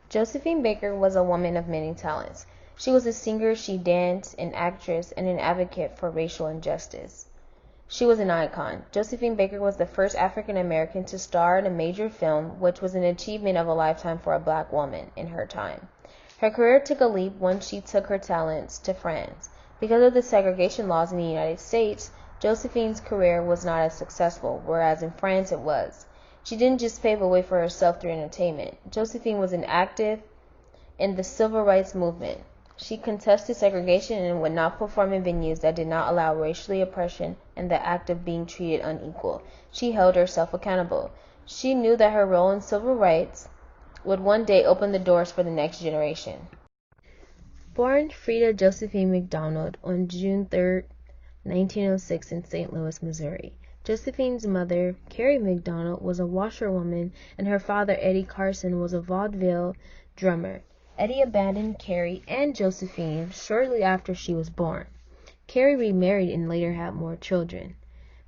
Josephine Baker was a woman of many talents. She was a singer, she danced, an actress, and an advocate for racial injustice. She was an icon. Josephine Baker was the first African American to star in a major film, which was an achievement of a lifetime for a black woman in her time. Her career took a leap once she took her talents to France. Because of the segregation laws in the United States, Josephine's career was not as successful, whereas in France it was. She didn't just pave a way for herself through entertainment. Josephine was an active in the civil rights movement. She contested segregation and would not perform in venues that did not allow racial oppression and the act of being treated unequal. She held herself accountable. She knew that her role in civil rights would one day open the doors for the next generation. Born Frida Josephine McDonald on June 3, 1906 in St. Louis, Missouri. Josephine's mother, Carrie McDonald, was a washerwoman, and her father, Eddie Carson, was a vaudeville drummer. Eddie abandoned Carrie and Josephine shortly after she was born. Carrie remarried and later had more children.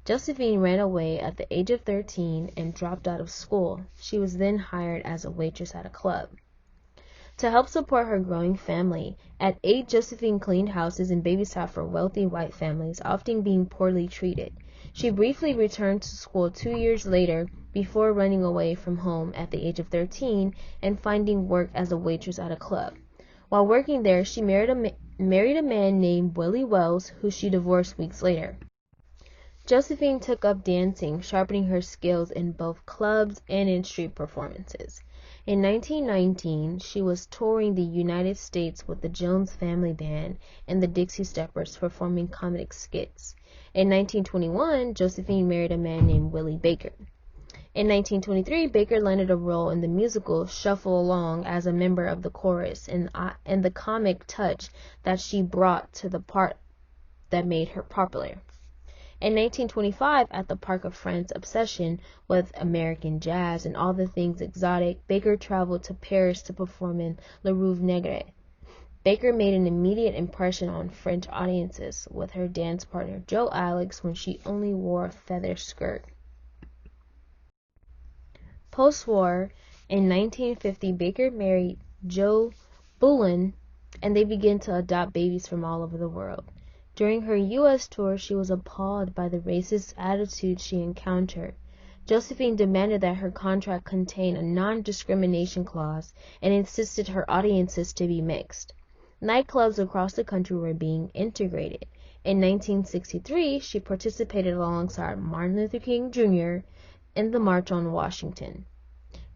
Josephine ran away at the age of 13 and dropped out of school. She was then hired as a waitress at a club. To help support her growing family, at 8, Josephine cleaned houses and babysat for wealthy white families, often being poorly treated. She briefly returned to school 2 years later before running away from home at the age of 13 and finding work as a waitress at a club. While working there, she married a man named Willie Wells, who she divorced weeks later. Josephine took up dancing, sharpening her skills in both clubs and in street performances. In 1919, she was touring the United States with the Jones Family Band and the Dixie Steppers performing comic skits. In 1921, Josephine married a man named Willie Baker. In 1923, Baker landed a role in the musical Shuffle Along as a member of the chorus, and the comic touch that she brought to the part that made her popular. In 1925, at the Parc of France obsession with American jazz and all the things exotic, Baker traveled to Paris to perform in Le Rouge Negre. Baker made an immediate impression on French audiences with her dance partner Joe Alex when she only wore a feather skirt. Post-war, in 1950, Baker married Joe Bullen, and they began to adopt babies from all over the world. During her U.S. tour, she was appalled by the racist attitudes she encountered. Josephine demanded that her contract contain a non-discrimination clause and insisted her audiences to be mixed. Nightclubs across the country were being integrated. In 1963, she participated alongside Martin Luther King Jr. in the March on Washington.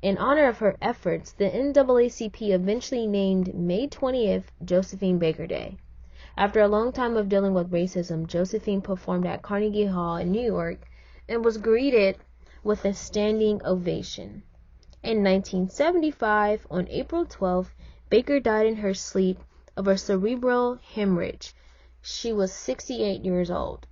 In honor of her efforts, the NAACP eventually named May 20th Josephine Baker Day. After a long time of dealing with racism, Josephine performed at Carnegie Hall in New York and was greeted with a standing ovation. In 1975, on April 12th, Baker died in her sleep of a cerebral hemorrhage. She was 68 years old.